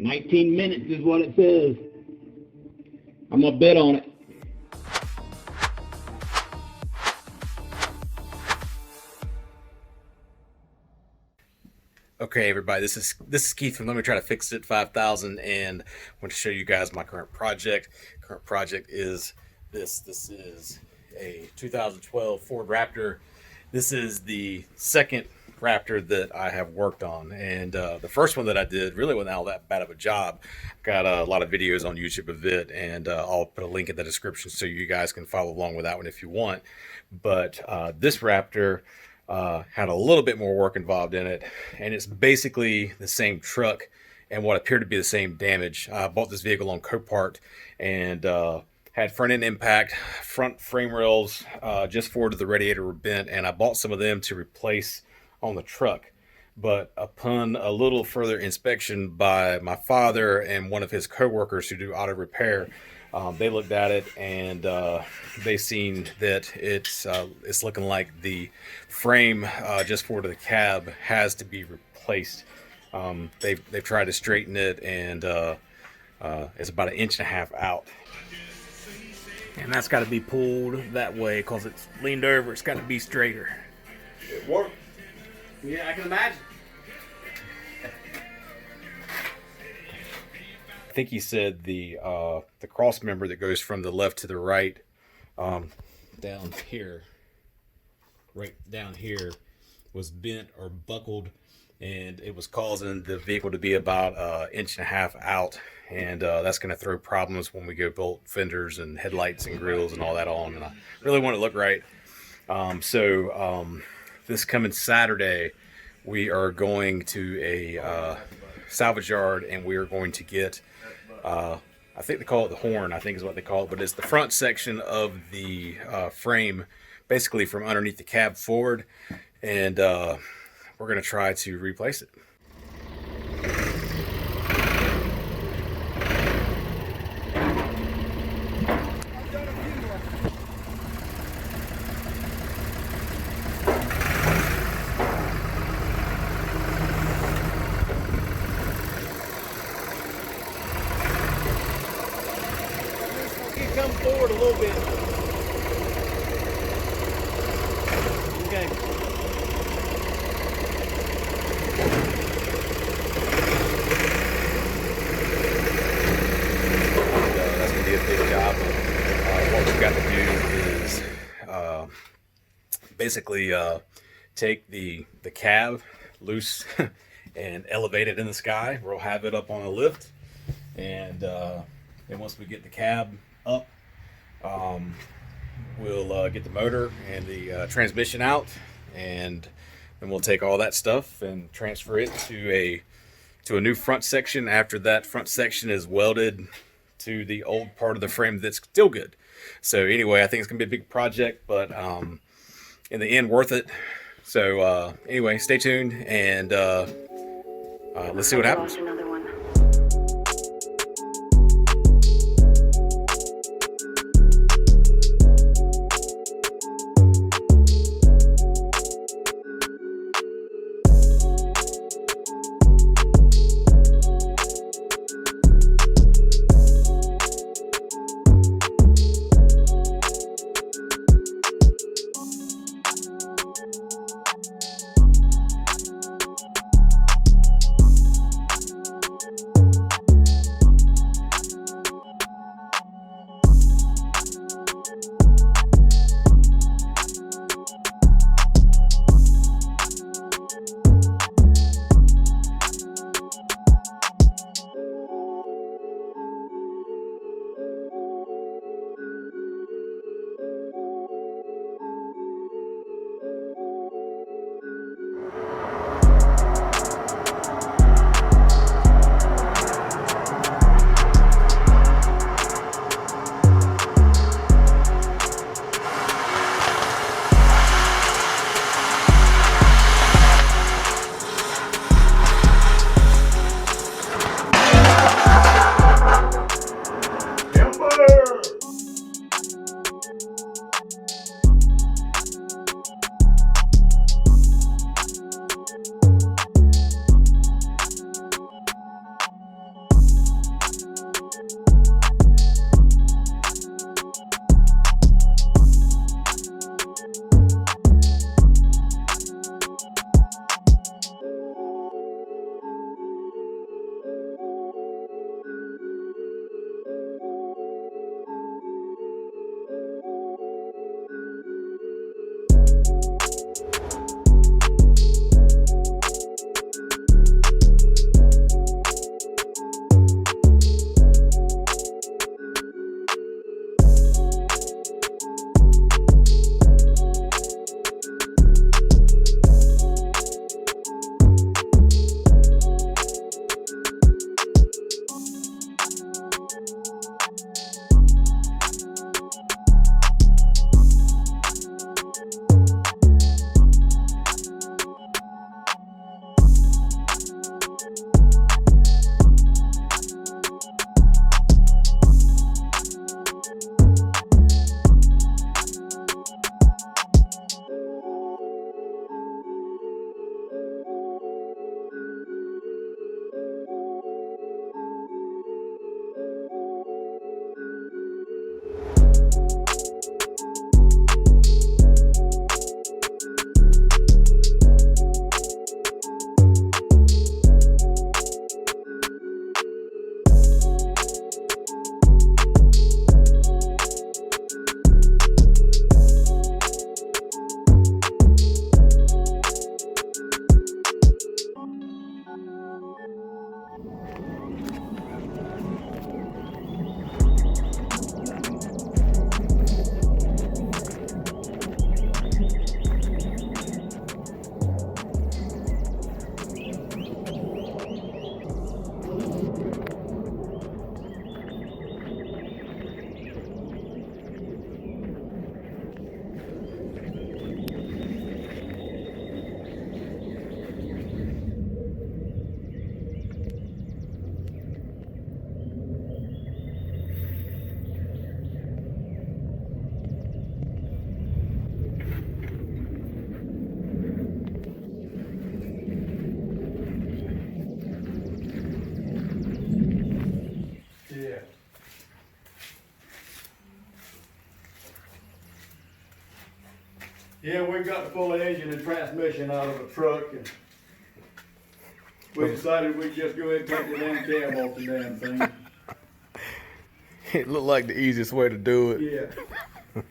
19 minutes is what it says. I'm gonna bet on it. Okay, everybody, this is Keith from Let Me Try to Fix It 5000, and I want to show you guys my current project. Current project is this. This is a 2012 Ford Raptor. This is the second Raptor that I have worked on, and the first one that I did really wasn't all that bad of a job. Got a lot of videos on YouTube of it, and I'll put a link in the description so you guys can follow along with that one if you want. But this Raptor had a little bit more work involved in it, and it's basically the same truck and what appeared to be the same damage. I bought this vehicle on Copart, and had front end impact, front frame rails just forward of the radiator were bent, and I bought some of them to replace on the truck. But upon a little further inspection by my father and one of his co-workers who do auto repair, they looked at it, and they seen that it's looking like the frame just forward of the cab has to be replaced. They've tried to straighten it, and it's about 1.5 inches out. And that's got to be pulled that way because it's leaned over. It's got to be straighter. It worked. Yeah, I can imagine. I think he said the cross member that goes from the left to the right, down here, right down here, was bent or buckled, and it was causing the vehicle to be about 1.5 inches out, and that's going to throw problems when we go bolt fenders and headlights and grills and all that on, and I really want it to look right. This coming Saturday, we are going to a salvage yard, and we are going to get I think they call it the horn, I think is what they call it, but it's the front section of the frame, basically from underneath the cab forward, and we're going to try to replace it. Come forward a little bit. Okay. That's going to be a big job. What we've got to do is basically take the cab loose and elevate it in the sky. We'll have it up on a lift, and then once we get the cab up, we'll get the motor and the transmission out, and then we'll take all that stuff and transfer it to a new front section. After that front section is welded to the old part of the frame that's still good. So anyway, I think it's gonna be a big project, but in the end worth it. So anyway, stay tuned, and let's see what happens. Yeah, we got to pull the engine and transmission out of a truck, and we decided we'd just go ahead and take the damn cab off the damn thing. It looked like the easiest way to do it. Yeah.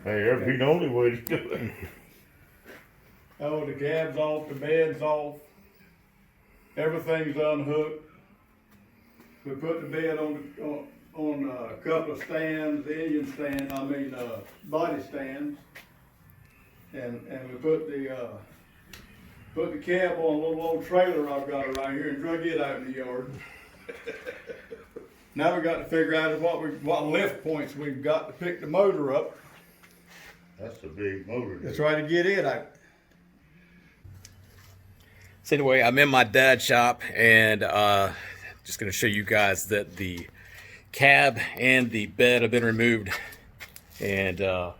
Hey, that'd be the only way to do it. Oh, the cab's off, the bed's off, everything's unhooked. We put the bed on a couple of stands, the engine stand, body stands. And we put the cab on a little old trailer I've got around here and drug it out in the yard. Now we got to figure out what lift points we've got to pick the motor up. That's a big motor. Let's try to get it out. So anyway, I'm in my dad's shop, and just going to show you guys that the cab and the bed have been removed. And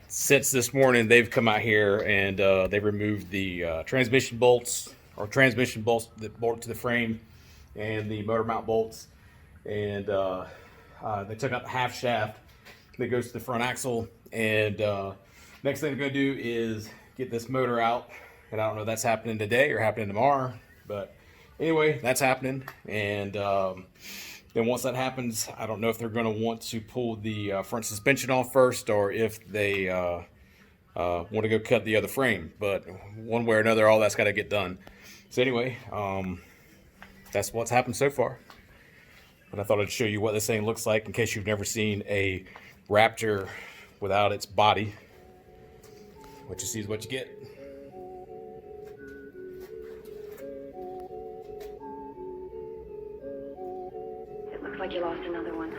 since this morning, they've come out here and they've removed the transmission bolts that bolt to the frame and the motor mount bolts. And they took out the half shaft that goes to the front axle. And next thing they're going to do is get this motor out. And I don't know if that's happening today or happening tomorrow, but anyway, that's happening. And then once that happens, I don't know if they're going to want to pull the front suspension off first, or if they want to go cut the other frame. But one way or another, all that's got to get done. So anyway, that's what's happened so far. And I thought I'd show you what this thing looks like in case you've never seen a Raptor without its body. What you see is what you get. Looks like you lost another one.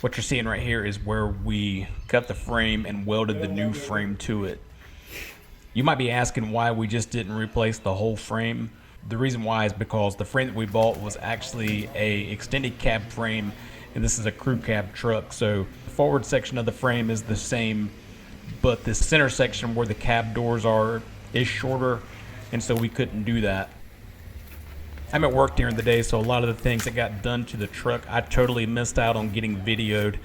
What you're seeing right here is where we cut the frame and welded the new frame to it. You might be asking why we just didn't replace the whole frame. The reason why is because the frame that we bought was actually a extended cab frame, and this is a crew cab truck. So the forward section of the frame is the same, but the center section where the cab doors are is shorter, and so we couldn't do that. I'm at work during the day, so a lot of the things that got done to the truck, I totally missed out on getting videoed.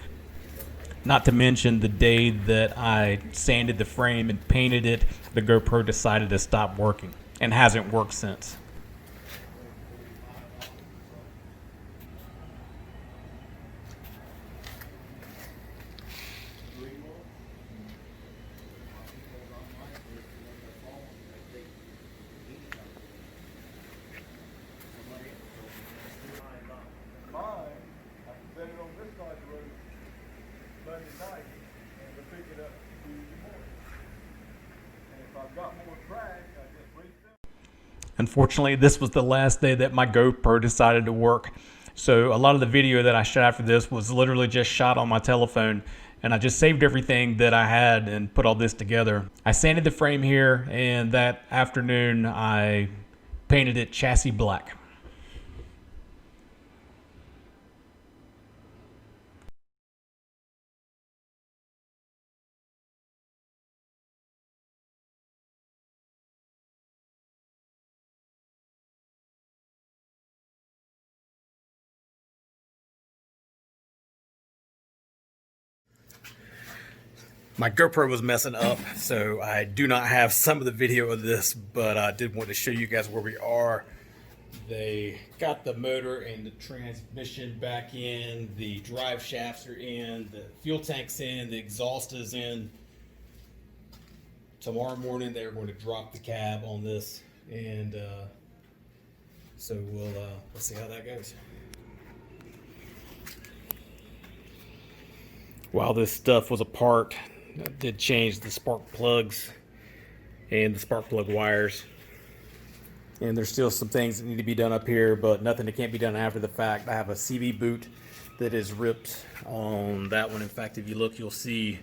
Not to mention the day that I sanded the frame and painted it, the GoPro decided to stop working and hasn't worked since. Unfortunately, this was the last day that my GoPro decided to work. So a lot of the video that I shot for this was literally just shot on my telephone, and I just saved everything that I had and put all this together. I sanded the frame here, and that afternoon I painted it chassis black. My GoPro was messing up, so I do not have some of the video of this, but I did want to show you guys where we are. They got the motor and the transmission back in, the drive shafts are in, the fuel tank's in, the exhaust is in. Tomorrow morning they're going to drop the cab on this, and so we'll see how that goes. While this stuff was apart, I did change the spark plugs and the spark plug wires. And there's still some things that need to be done up here, but nothing that can't be done after the fact. I have a CV boot that is ripped on that one. In fact, if you look, you'll see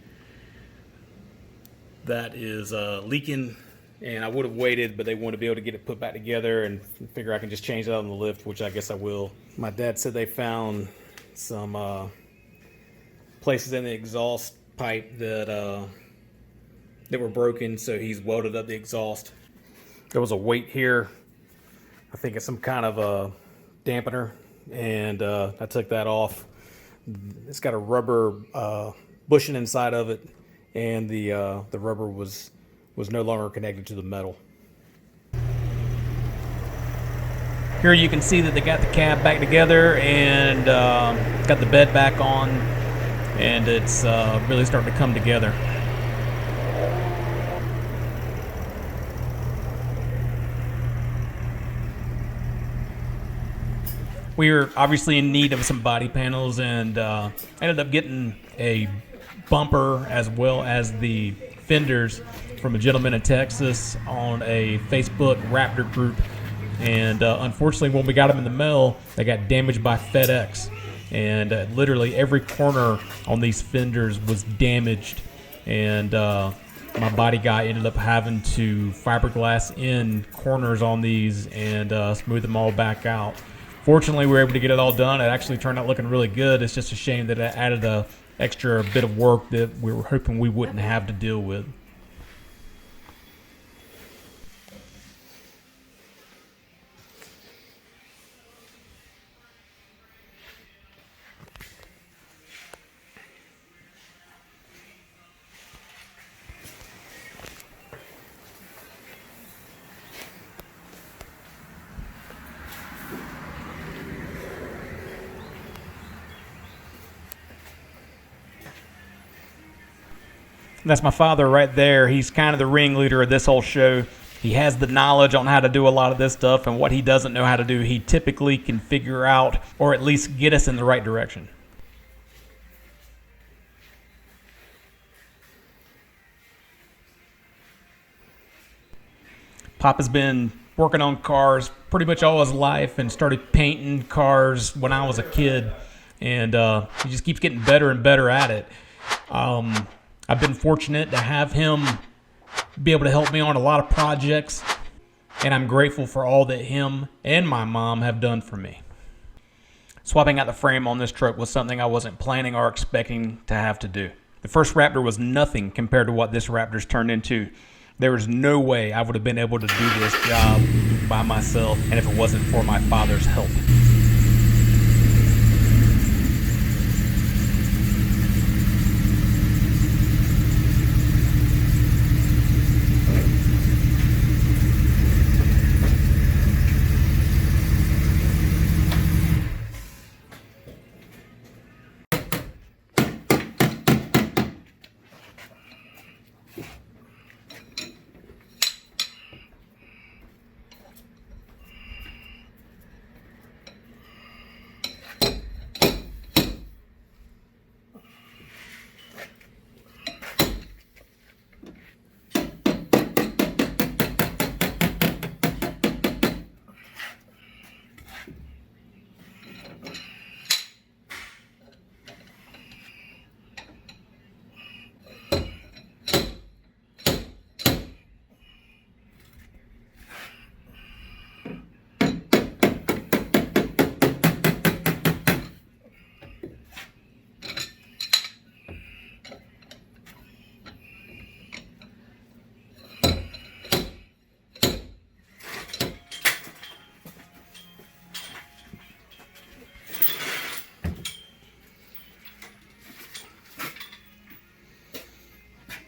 that is leaking, and I would have waited, but they want to be able to get it put back together and figure I can just change that on the lift, which I guess I will. My dad said they found some places in the exhaust pipe that were broken, so he's welded up the exhaust. There was a weight here. I think it's some kind of a dampener, and I took that off. It's got a rubber bushing inside of it, and the rubber was no longer connected to the metal. Here you can see that they got the cab back together and got the bed back on, and it's really starting to come together. We were obviously in need of some body panels, and ended up getting a bumper as well as the fenders from a gentleman in Texas on a Facebook Raptor group. And unfortunately, when we got them in the mail, they got damaged by FedEx. And literally every corner on these fenders was damaged. And my body guy ended up having to fiberglass in corners on these and smooth them all back out. Fortunately, we were able to get it all done. It actually turned out looking really good. It's just a shame that it added a extra bit of work that we were hoping we wouldn't have to deal with. That's my father right there. He's kind of the ringleader of this whole show. He has the knowledge on how to do a lot of this stuff, and what he doesn't know how to do, he typically can figure out or at least get us in the right direction. Papa's been working on cars pretty much all his life and started painting cars when I was a kid, and he just keeps getting better and better at it. I've been fortunate to have him be able to help me on a lot of projects, and I'm grateful for all that him and my mom have done for me. Swapping out the frame on this truck was something I wasn't planning or expecting to have to do. The first Raptor was nothing compared to what this Raptor's turned into. There was no way I would have been able to do this job by myself, and if it wasn't for my father's help.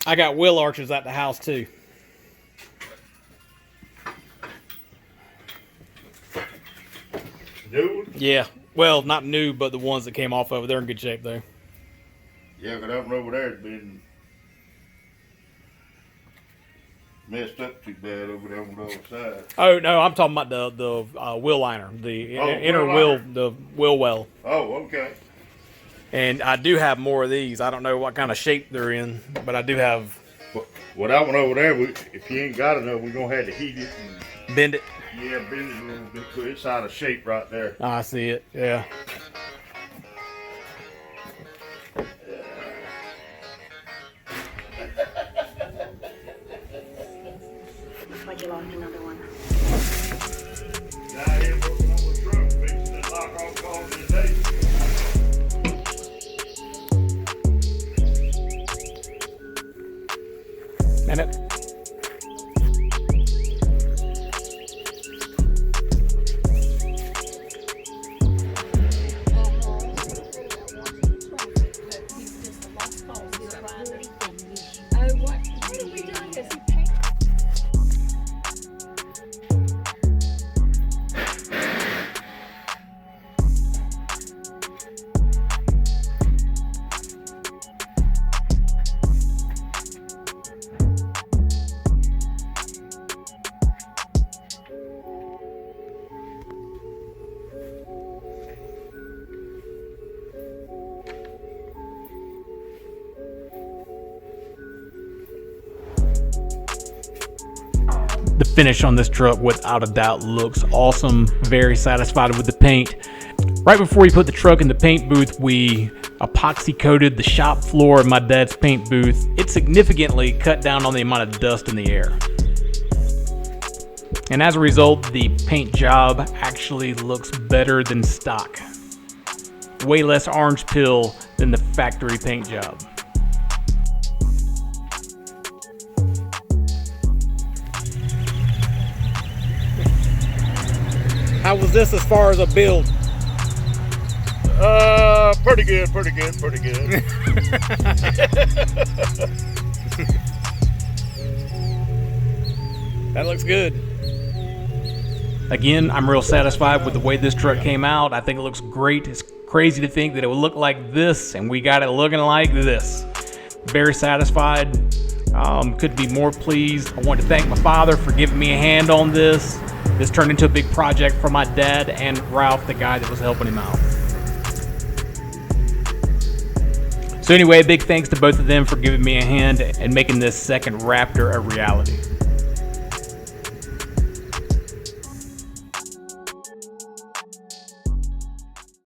I got wheel arches at the house too. New? Yeah. Well, not new, but the ones that came off of it, they're in good shape though. Yeah, but that one over there has been messed up too bad over there on the other side. Oh no, I'm talking about the wheel liner, the inner wheel wheel, liner. the wheel well. Oh, okay. And I do have more of these. I don't know what kind of shape they're in, but I do have. Well, that one over there, if you ain't got enough, we're going to have to heat it and Bend it. Yeah, Ben's room, it's out of shape right there. I see it. Yeah. Looks like you lost another one. Now here working on the truck, fixing the lock off cars today. Minute. The finish on this truck without a doubt looks awesome. Very satisfied with the paint. Right before we put the truck in the paint booth, we epoxy coated the shop floor of my dad's paint booth. It significantly cut down on the amount of dust in the air. And as a result, the paint job actually looks better than stock. Way less orange peel than the factory paint job. How was this as far as a build? Pretty good. That looks good. Again, I'm real satisfied with the way this truck came out. I think it looks great. It's crazy to think that it would look like this, and we got it looking like this. Very satisfied. Couldn't be more pleased. I want to thank my father for giving me a hand on this. This turned into a big project for my dad and Ralph, the guy that was helping him out. So anyway, big thanks to both of them for giving me a hand and making this second Raptor a reality.